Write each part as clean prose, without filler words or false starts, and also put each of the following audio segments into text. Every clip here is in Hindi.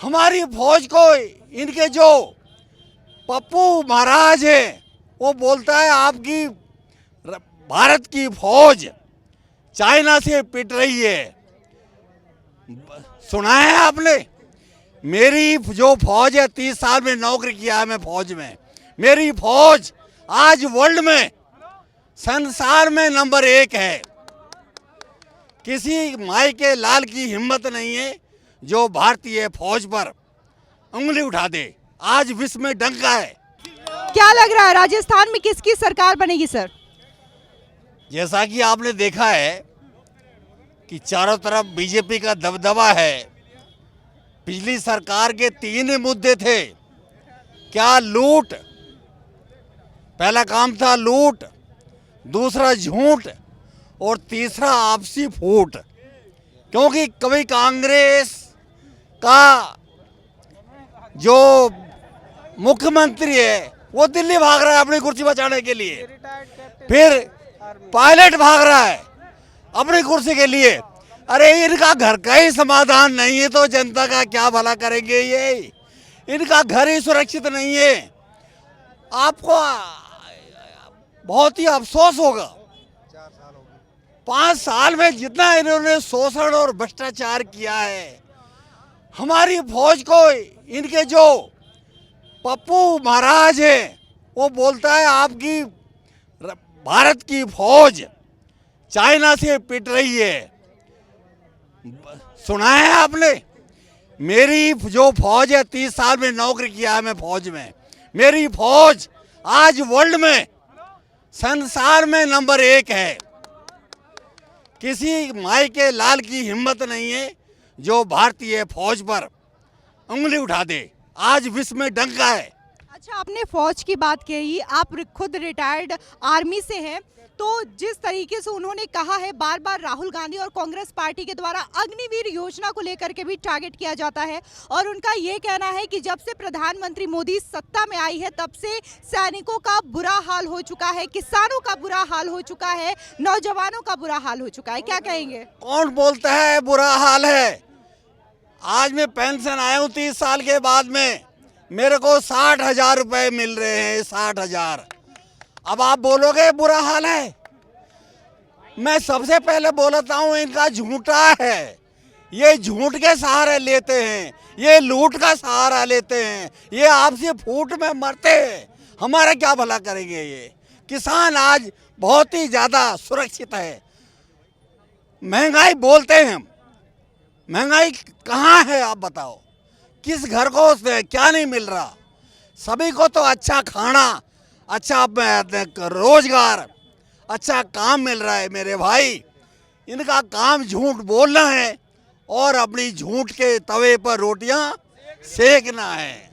हमारी फौज को इनके जो पप्पू महाराज है वो बोलता है आपकी भारत की फौज चाइना से पिट रही है। सुना है आपने? मेरी जो फौज है 30 साल में नौकरी किया है मैं फौज में। मेरी फौज आज वर्ल्ड में संसार में नंबर 1 है। किसी माई के लाल की हिम्मत नहीं है जो भारतीय फौज पर उंगली उठा दे। आज विश्व में डंका है। क्या लग रहा है राजस्थान में किसकी सरकार बनेगी सर? जैसा कि आपने देखा है कि चारों तरफ बीजेपी का दबदबा है। पिछली सरकार के 3 मुद्दे थे। क्या? लूट, पहला काम था लूट, दूसरा झूठ और तीसरा आपसी फूट। क्योंकि कभी कांग्रेस का जो मुख्यमंत्री है वो दिल्ली भाग रहा है अपनी कुर्सी बचाने के लिए, फिर पायलट भाग रहा है अपनी कुर्सी के लिए। अरे इनका घर का ही समाधान नहीं है तो जनता का क्या भला करेंगे ये? इनका घर ही सुरक्षित नहीं है। आपको बहुत ही अफसोस होगा 5 साल में जितना इन्होंने शोषण और भ्रष्टाचार किया है। हमारी फौज को इनके जो पप्पू महाराज है वो बोलता है आपकी भारत की फौज चाइना से पिट रही है। सुना है आपने? मेरी जो फौज है 30 साल में नौकरी किया है मैं फौज में। मेरी फौज आज वर्ल्ड में संसार में नंबर 1 है। किसी माई के लाल की हिम्मत नहीं है जो भारतीय फौज पर उंगली उठा दे। आज विश्व में डंका है। अच्छा, आपने फौज की बात कही, आप खुद रिटायर्ड आर्मी से हैं, तो जिस तरीके से उन्होंने कहा है बार बार राहुल गांधी और कांग्रेस पार्टी के द्वारा अग्निवीर योजना को लेकर के भी टारगेट किया जाता है और उनका ये कहना है कि जब से प्रधानमंत्री मोदी सत्ता में आई है तब से सैनिकों का बुरा हाल हो चुका है, किसानों का बुरा हाल हो चुका है, नौजवानों का बुरा हाल हो चुका है। क्या कहेंगे? कौन बोलता है बुरा हाल है? आज मैं पेंशन आया हूँ 30 साल के बाद में, मेरे को 60,000 रुपए मिल रहे हैं। 60,000। अब आप बोलोगे बुरा हाल है? मैं सबसे पहले बोलता हूँ इनका झूठा है। ये झूठ के सहारे लेते हैं, ये लूट का सहारा लेते हैं, ये आपसी फूट में मरते हैं। हमारा क्या भला करेंगे ये? किसान आज बहुत ही ज़्यादा सुरक्षित है। महंगाई बोलते हैं, महंगाई कहाँ है आप बताओ? किस घर को क्या नहीं मिल रहा? सभी को तो अच्छा खाना, अच्छा रोजगार, अच्छा काम मिल रहा है मेरे भाई। इनका काम झूठ बोलना है और अपनी झूठ के तवे पर रोटियां सेकना है।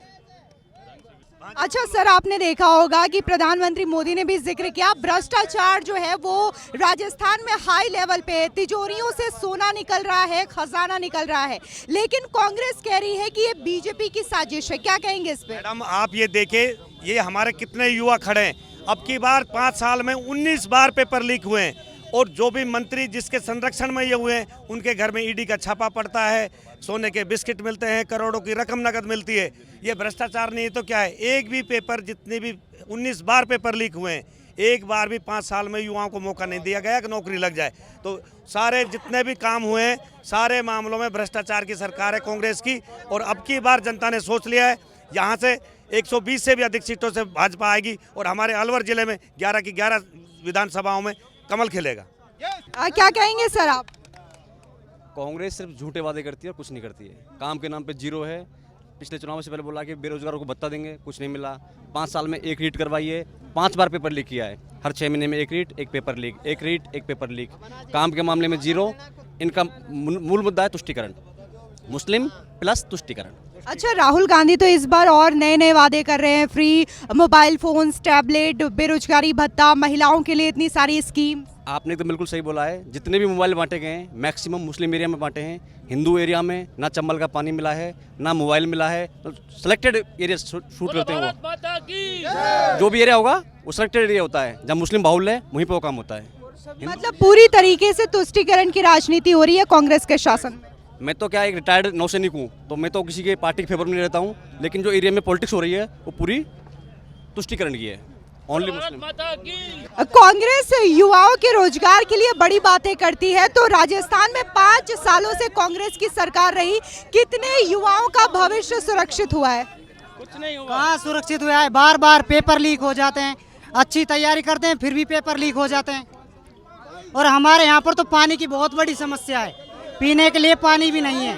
अच्छा सर, आपने देखा होगा कि प्रधानमंत्री मोदी ने भी जिक्र किया भ्रष्टाचार जो है वो राजस्थान में हाई लेवल पे है, तिजोरियों से सोना निकल रहा है, खजाना निकल रहा है, लेकिन कांग्रेस कह रही है कि ये बीजेपी की साजिश है। क्या कहेंगे इस पे? मैडम आप ये देखें, ये हमारे कितने युवा खड़े हैं। अब की बार 5 साल में 19 बार पेपर लीक हुए हैं और जो भी मंत्री जिसके संरक्षण में ये हुए हैं उनके घर में ईडी का छापा पड़ता है, सोने के बिस्किट मिलते हैं, करोड़ों की रकम नकद मिलती है। ये भ्रष्टाचार नहीं है तो क्या है? एक भी पेपर, जितने भी 19 बार पेपर लीक हुए हैं, एक बार भी 5 साल में युवाओं को मौका नहीं दिया गया कि नौकरी लग जाए। तो सारे जितने भी काम हुए हैं सारे मामलों में भ्रष्टाचार की सरकार है कांग्रेस की। और अब की बार जनता ने सोच लिया है, यहाँ से 120 से भी अधिक सीटों से भाजपा आएगी और हमारे अलवर जिले में 11 की 11 विधानसभाओं में कमल खिलेगा। क्या कहेंगे सर आप? कांग्रेस सिर्फ झूठे वादे करती है और कुछ नहीं करती है। काम के नाम पे जीरो है। पिछले चुनाव से पहले बोला कि बेरोजगारों को भत्ता देंगे, कुछ नहीं मिला। 5 साल में 1 रीट करवाई है, 5 बार पेपर लीक किया है। हर 6 महीने में 1 REET, 1 paper leak, 1 REET, 1 paper leak. काम के मामले में जीरो। इनका मूल मुद्दा है तुष्टीकरण, मुस्लिम प्लस तुष्टीकरण। अच्छा, राहुल गांधी तो इस बार और नए नए वादे कर रहे हैं, फ्री मोबाइल फोन्स, टैबलेट, बेरोजगारी भत्ता, महिलाओं के लिए इतनी सारी स्कीम। आपने तो बिल्कुल सही बोला है। जितने भी मोबाइल बांटे गए हैं मैक्सिमम मुस्लिम एरिया में बांटे हैं। हिंदू एरिया में ना चंबल का पानी मिला है, ना मोबाइल मिला है। तो सिलेक्टेड एरिया शूट करते हैं वो। जो भी एरिया होगा वो सिलेक्टेड एरिया होता है। जब मुस्लिम बाहुल्य है वहीं पर वो काम होता है। मतलब पूरी तरीके से तुष्टीकरण की राजनीति हो रही है कांग्रेस के शासन में। मैं तो क्या एक रिटायर्ड नौसैनिक हूँ, तो मैं तो किसी के पार्टी के फेवर में नहीं रहता हूँ, लेकिन जो एरिया में पॉलिटिक्स हो रही है वो पूरी तुष्टिकरण की है। Only Muslim. कांग्रेस युवाओं के रोजगार के लिए बड़ी बातें करती है, तो राजस्थान में 5 सालों से कांग्रेस की सरकार रही, कितने युवाओं का भविष्य सुरक्षित हुआ है? कुछ नहीं हुआ। कहाँ सुरक्षित हुआ है? बार बार पेपर लीक हो जाते हैं, अच्छी तैयारी करते हैं फिर भी पेपर लीक हो जाते हैं। और हमारे यहाँ पर तो पानी की बहुत बड़ी समस्या है, पीने के लिए पानी भी नहीं है।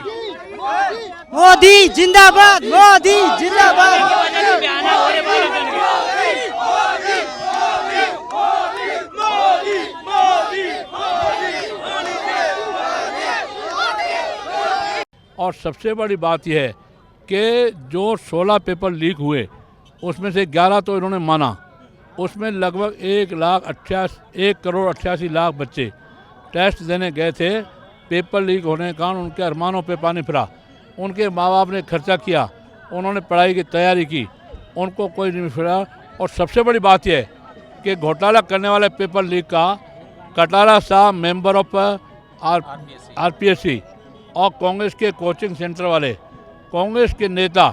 मोदी जिंदाबाद, मोदी जिंदाबाद। और सबसे बड़ी बात यह है कि जो 16 पेपर लीक हुए उसमें से 11 तो इन्होंने माना, उसमें लगभग 1,88,00,000 बच्चे टेस्ट देने गए थे। पेपर लीक होने के कारण उनके अरमानों पे पानी फिरा, उनके माँ बाप ने खर्चा किया, उन्होंने पढ़ाई की तैयारी की, उनको कोई नहीं फिरा। और सबसे बड़ी बात यह है कि घोटाला करने वाले पेपर लीक का कटारा साहब मेंबर ऑफ RPSC और कांग्रेस के कोचिंग सेंटर वाले, कांग्रेस के नेता,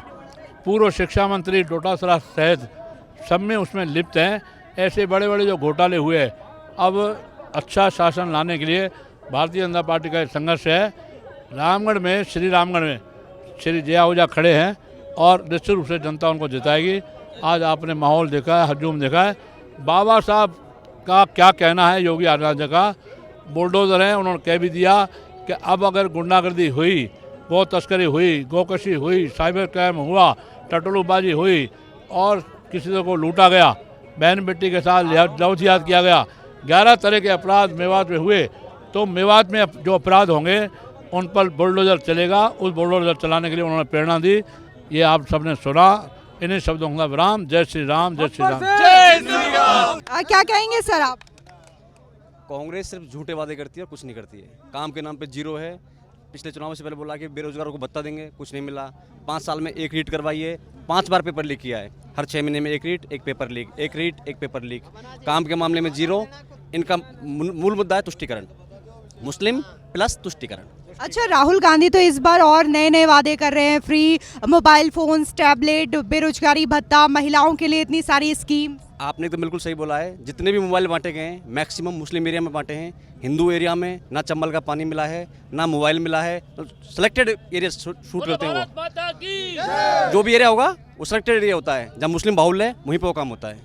पूर्व शिक्षा मंत्री डोटासरा सहित सब में उसमें लिप्त हैं। ऐसे बड़े बड़े जो घोटाले हुए हैं, अब अच्छा शासन लाने के लिए भारतीय जनता पार्टी का एक संघर्ष है। रामगढ़ में श्री जया ओझा खड़े हैं और निश्चित रूप से जनता उनको जिताएगी। आज आपने माहौल देखा है, हजूम देखा है। बाबा साहब का क्या कहना है, योगी आदित्यनाथ का बुलडोज़र हैं, उन्होंने कह भी दिया कि अब अगर गुंडागर्दी हुई, गौ तस्करी हुई, गोकशी हुई, साइबर क्राइम हुआ, टटोलूबाजी हुई और किसी को लूटा गया, बहन बेटी के साथ लव जिहाद किया गया, 11 तरह के अपराध मेवात में हुए, तो मेवात में जो अपराध होंगे उन पर बुलडोज़र चलेगा। उस बुलडोज़र चलाने के लिए उन्होंने प्रेरणा दी। ये आप सबने सुना। इन्हीं शब्दों का विराम। जय श्री राम, जय श्री राम। क्या कहेंगे सर आप? कांग्रेस सिर्फ झूठे वादे करती है और कुछ नहीं करती है। काम के नाम पे जीरो है। पिछले चुनाव से पहले बोला कि बेरोजगारों को भत्ता देंगे, कुछ नहीं मिला। 5 साल में एक रीट करवाई है, 5 बार पेपर लीक किया है। हर 6 महीने में एक रीट, एक पेपर लीक, एक रीट, एक पेपर लीक। काम के मामले में जीरो। इनका मूल मुद्दा है तुष्टिकरण, मुस्लिम प्लस तुष्टिकरण। अच्छा, राहुल गांधी तो इस बार और नए नए वादे कर रहे हैं, फ्री मोबाइल फोन्स, टैबलेट, बेरोजगारी भत्ता, महिलाओं के लिए इतनी सारी स्कीम। आपने तो बिल्कुल सही बोला है। जितने भी मोबाइल बांटे गए हैं मैक्सिमम मुस्लिम एरिया में बांटे हैं। हिंदू एरिया में ना चंबल का पानी मिला है, ना मोबाइल मिला है। सिलेक्टेड एरिया शूट करते हैं वो। जो भी एरिया होगा वो सिलेक्टेड एरिया होता है। जब मुस्लिम बाहुल्य है वहीं पर वो काम होता है।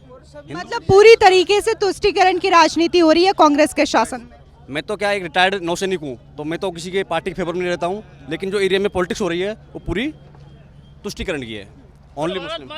मतलब पूरी तरीके से तुष्टिकरण की राजनीति हो रही है कांग्रेस के शासन में। मैं तो क्या एक रिटायर्ड नौसैनिक हूँ, तो मैं तो किसी के पार्टी के फेवर में नहीं रहता हूँ, लेकिन जो एरिया में पॉलिटिक्स हो रही है वो पूरी तुष्टिकरण की है। Only Muslim.